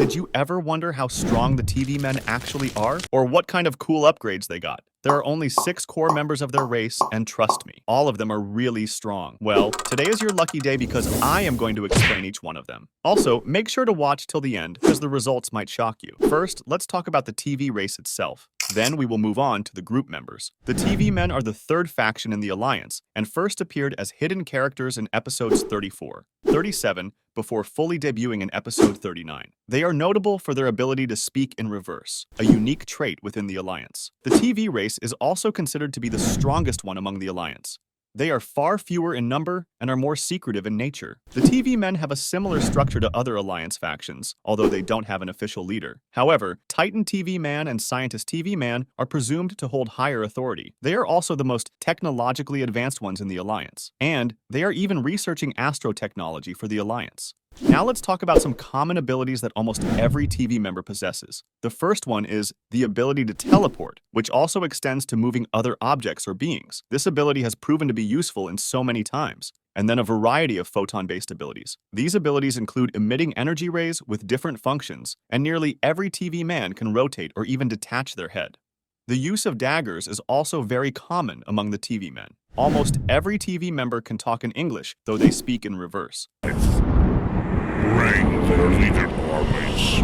Did you ever wonder how strong the TVMen actually are? Or what kind of cool upgrades they got? There are only 6 core members of their race, and trust me, all of them are really strong. Well, today is your lucky day because I am going to explain each one of them. Also, make sure to watch till the end because the results might shock you. First, let's talk about the TV race itself. Then we will move on to the group members. The TVMen are the third faction in the Alliance, and first appeared as hidden characters in episodes 34, 37, before fully debuting in episode 39. They are notable for their ability to speak in reverse, a unique trait within the Alliance. The TV race is also considered to be the strongest one among the Alliance. They are far fewer in number and are more secretive in nature. The TVMen have a similar structure to other Alliance factions, although they don't have an official leader. However, Titan TV Man and Scientist TV Man are presumed to hold higher authority. They are also the most technologically advanced ones in the Alliance, and they are even researching astrotechnology for the Alliance. Now let's talk about some common abilities that almost every TV member possesses. The first one is the ability to teleport, which also extends to moving other objects or beings. This ability has proven to be useful in so many times. And then a variety of photon-based abilities. These abilities include emitting energy rays with different functions, and nearly every TV man can rotate or even detach their head. The use of daggers is also very common among the TV men. Almost every TV member can talk in English, though they speak in reverse. Bring their leader armies.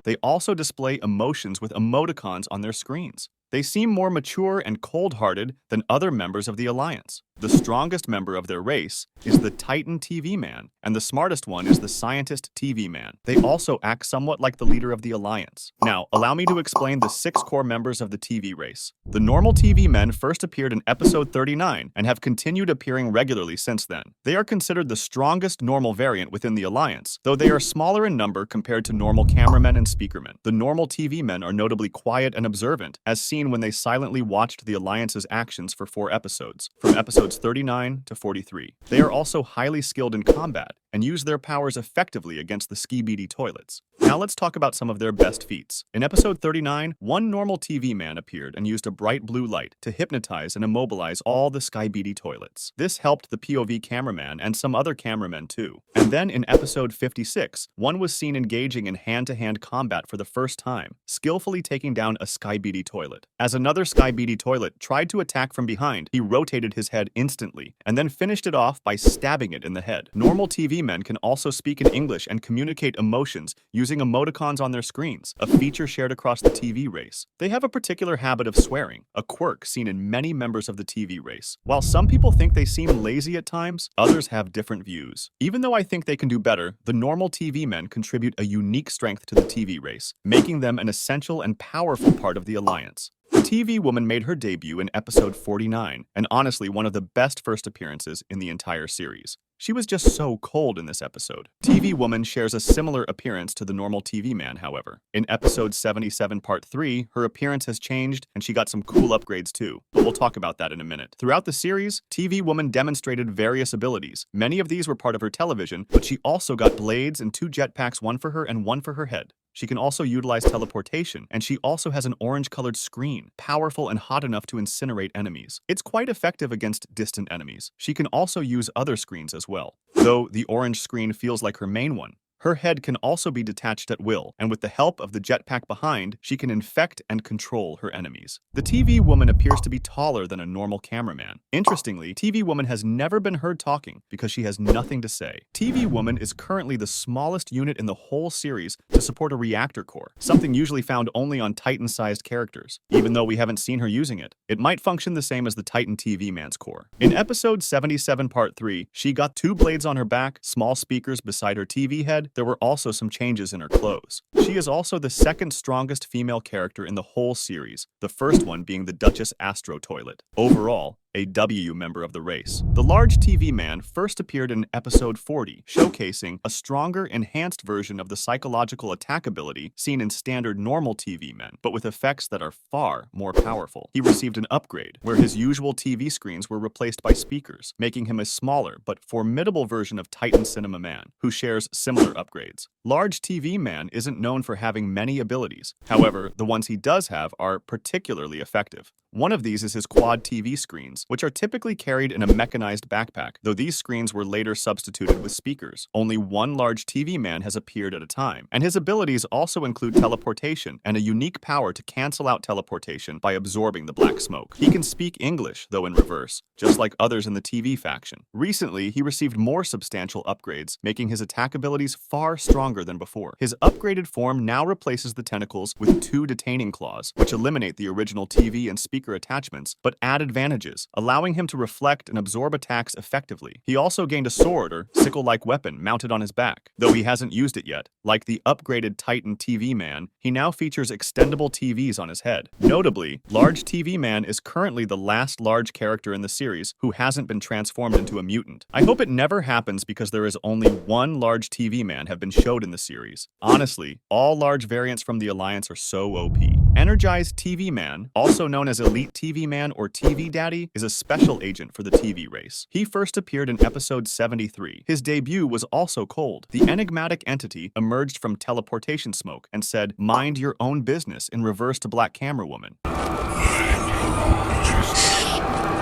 They also display emotions with emoticons on their screens. They seem more mature and cold-hearted than other members of the Alliance. The strongest member of their race is the Titan TV Man, and the smartest one is the Scientist TV Man. They also act somewhat like the leader of the Alliance. Now, allow me to explain the 6 core members of the TV race. The normal TV men first appeared in episode 39 and have continued appearing regularly since then. They are considered the strongest normal variant within the Alliance, though they are smaller in number compared to normal cameramen and speakermen. The normal TV men are notably quiet and observant, as seen when they silently watched the Alliance's actions for 4 episodes, from episodes 39 to 43. They are also highly skilled in combat and use their powers effectively against the Skibidi toilets. Now let's talk about some of their best feats. In episode 39, one normal TV man appeared and used a bright blue light to hypnotize and immobilize all the Skibidi toilets. This helped the POV cameraman and some other cameramen too. And then in episode 56, one was seen engaging in hand-to-hand combat for the first time, skillfully taking down a Skibidi toilet. As another Skibidi toilet tried to attack from behind, he rotated his head instantly and then finished it off by stabbing it in the head. Normal TV men can also speak in English and communicate emotions using emoticons on their screens, a feature shared across the TV race. They have a particular habit of swearing, a quirk seen in many members of the TV race. While some people think they seem lazy at times, others have different views. Even though I think they can do better, the normal TV men contribute a unique strength to the TV race, making them an essential and powerful part of the Alliance. The TV woman made her debut in episode 49, and honestly one of the best first appearances in the entire series. She was just so cold in this episode. TV Woman shares a similar appearance to the normal TV man, however. In episode 77 part 3, her appearance has changed and she got some cool upgrades too, but we'll talk about that in a minute. Throughout the series, TV Woman demonstrated various abilities. Many of these were part of her television, but she also got blades and 2 jetpacks, one for her and one for her head. She can also utilize teleportation, and she also has an orange-colored screen, powerful and hot enough to incinerate enemies. It's quite effective against distant enemies. She can also use other screens as well, though the orange screen feels like her main one. Her head can also be detached at will, and with the help of the jetpack behind, she can infect and control her enemies. The TV woman appears to be taller than a normal cameraman. Interestingly, TV woman has never been heard talking because she has nothing to say. TV woman is currently the smallest unit in the whole series to support a reactor core, something usually found only on Titan-sized characters. Even though we haven't seen her using it, it might function the same as the Titan TV man's core. In episode 77 part 3, she got 2 blades on her back, small speakers beside her TV head. There were also some changes in her clothes. She is also the second strongest female character in the whole series, the first one being the Duchess Astro Toilet. Overall, a W member of the race. The large TV man first appeared in episode 40, showcasing a stronger, enhanced version of the psychological attack ability seen in standard normal TV men, but with effects that are far more powerful. He received an upgrade, where his usual TV screens were replaced by speakers, making him a smaller but formidable version of Titan Cinema Man, who shares similar upgrades. Large TV Man isn't known for having many abilities. However, the ones he does have are particularly effective. One of these is his quad TV screens, screens, which are typically carried in a mechanized backpack, though these screens were later substituted with speakers. Only one large TV man has appeared at a time, and his abilities also include teleportation and a unique power to cancel out teleportation by absorbing the black smoke. He can speak English, though in reverse, just like others in the TV faction. Recently, he received more substantial upgrades, making his attack abilities far stronger than before. His upgraded form now replaces the tentacles with two detaining claws, which eliminate the original TV and speaker attachments, but add advantages, allowing him to reflect and absorb attacks effectively. He also gained a sword or sickle-like weapon mounted on his back, though he hasn't used it yet. Like the upgraded Titan TV Man, he now features extendable TVs on his head. Notably, Large TV Man is currently the last large character in the series who hasn't been transformed into a mutant. I hope it never happens because there is only one Large TV Man have been showed in the series. Honestly, all large variants from the Alliance are so OP. Energized TV Man, also known as Elite TV Man or TV Daddy, is a special agent for the TV race. He first appeared in episode 73. His debut was also cold. The enigmatic entity emerged from teleportation smoke and said, "Mind your own business," in reverse to Black Camera Woman.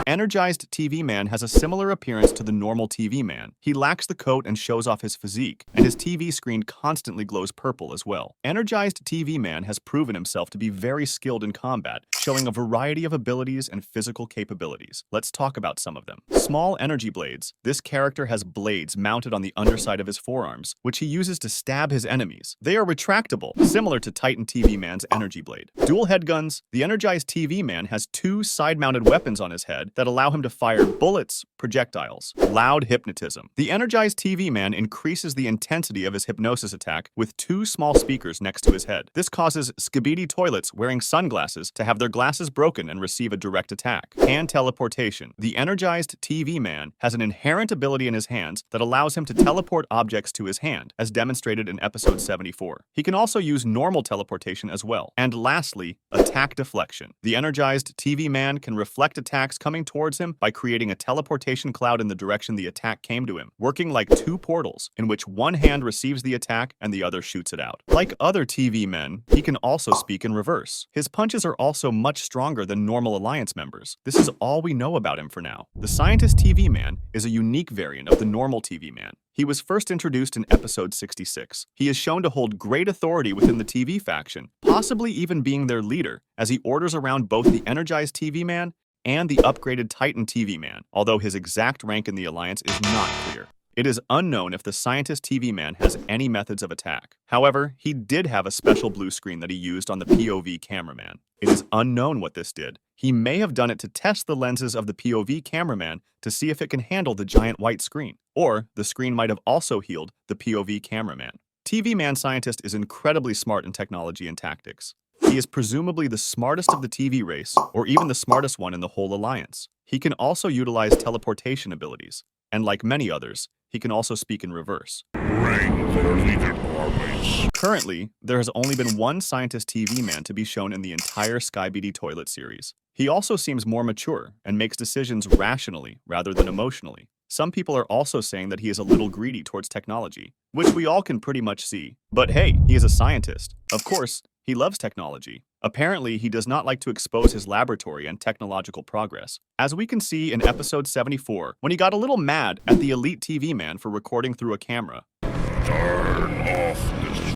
Energized TV Man has a similar appearance to the normal TV Man. He lacks the coat and shows off his physique, and his TV screen constantly glows purple as well. Energized TV Man has proven himself to be very skilled in combat, showing a variety of abilities and physical capabilities. Let's talk about some of them. Small energy blades. This character has blades mounted on the underside of his forearms, which he uses to stab his enemies. They are retractable, similar to Titan TV Man's energy blade. Dual head guns. The Energized TV Man has two side-mounted weapons on his head that allow him to fire bullets, projectiles. Loud hypnotism. The Energized TV Man increases the intensity of his hypnosis attack with two small speakers next to his head. This causes Skibidi Toilets wearing sunglasses to have their glasses broken and receive a direct attack. Hand teleportation. The Energized TV Man has an inherent ability in his hands that allows him to teleport objects to his hand, as demonstrated in episode 74. He can also use normal teleportation as well. And lastly, attack deflection. The Energized TV Man can reflect attacks coming towards him by creating a teleportation cloud in the direction the attack came to him, working like two portals, in which one hand receives the attack and the other shoots it out. Like other TV men, he can also speak in reverse. His punches are also much stronger than normal Alliance members. This is all we know about him for now. The Scientist TV Man is a unique variant of the normal TV Man. He was first introduced in episode 66. He is shown to hold great authority within the TV faction, possibly even being their leader, as he orders around both the Energized TV Man and the upgraded Titan TV Man, although his exact rank in the Alliance is not clear. It is unknown if the Scientist TV Man has any methods of attack. However, he did have a special blue screen that he used on the POV cameraman. It is unknown what this did. He may have done it to test the lenses of the POV cameraman to see if it can handle the giant white screen, or the screen might have also healed the POV cameraman. TV Man Scientist is incredibly smart in technology and tactics. He is presumably the smartest of the TV race, or even the smartest one in the whole Alliance. He can also utilize teleportation abilities, and like many others, he can also speak in reverse. Bring their leader armies. Currently, there has only been one Scientist TV Man to be shown in the entire Skibidi Toilet series. He also seems more mature and makes decisions rationally rather than emotionally. Some people are also saying that he is a little greedy towards technology, which we all can pretty much see. But hey, he is a scientist. Of course, he loves technology. Apparently, he does not like to expose his laboratory and technological progress, as we can see in episode 74, when he got a little mad at the Elite TV Man for recording through a camera. Turn off this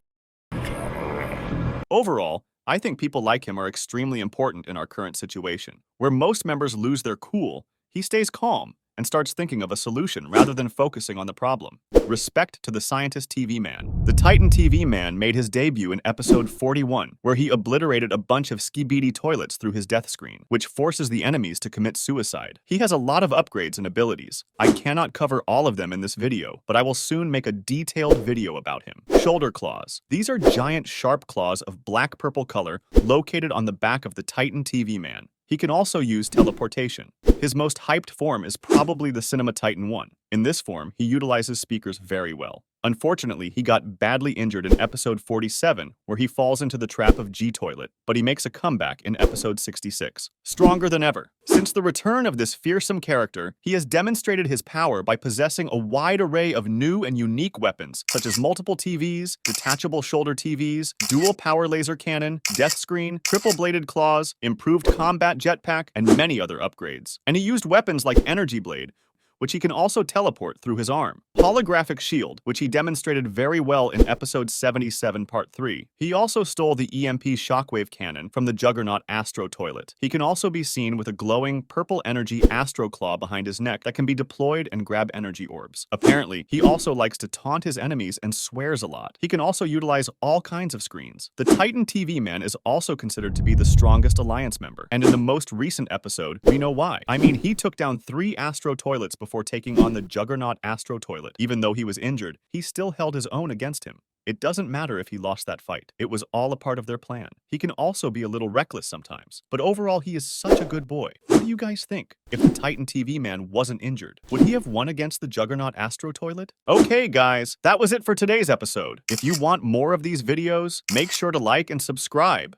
camera. Overall, I think people like him are extremely important in our current situation. Where most members lose their cool, he stays calm and starts thinking of a solution rather than focusing on the problem. Respect to the Scientist TV Man. The Titan TV Man made his debut in episode 41, where he obliterated a bunch of Skibidi toilets through his death screen, which forces the enemies to commit suicide. He has a lot of upgrades and abilities. I cannot cover all of them in this video, but I will soon make a detailed video about him. Shoulder claws. These are giant sharp claws of black-purple color located on the back of the Titan TV Man. He can also use teleportation. His most hyped form is probably the Cinema Titan 1. In this form, he utilizes speakers very well. Unfortunately, he got badly injured in episode 47, where he falls into the trap of G-Toilet, but he makes a comeback in episode 66, stronger than ever. Since the return of this fearsome character, he has demonstrated his power by possessing a wide array of new and unique weapons, such as multiple TVs, detachable shoulder TVs, dual power laser cannon, death screen, triple-bladed claws, improved combat jetpack, and many other upgrades. And he used weapons like Energy Blade, which he can also teleport through his arm. Holographic Shield, which he demonstrated very well in episode 77 part 3. He also stole the EMP shockwave cannon from the Juggernaut Astro Toilet. He can also be seen with a glowing purple energy Astro Claw behind his neck that can be deployed and grab energy orbs. Apparently, he also likes to taunt his enemies and swears a lot. He can also utilize all kinds of screens. The Titan TV Man is also considered to be the strongest Alliance member, and in the most recent episode, we know why. I mean, he took down 3 Astro Toilets before taking on the Juggernaut Astro Toilet. Even though he was injured, he still held his own against him. It doesn't matter if he lost that fight. It was all a part of their plan. He can also be a little reckless sometimes, but overall he is such a good boy. What do you guys think? If the Titan TV Man wasn't injured, would he have won against the Juggernaut Astro Toilet? Okay guys, that was it for today's episode. If you want more of these videos, make sure to like and subscribe.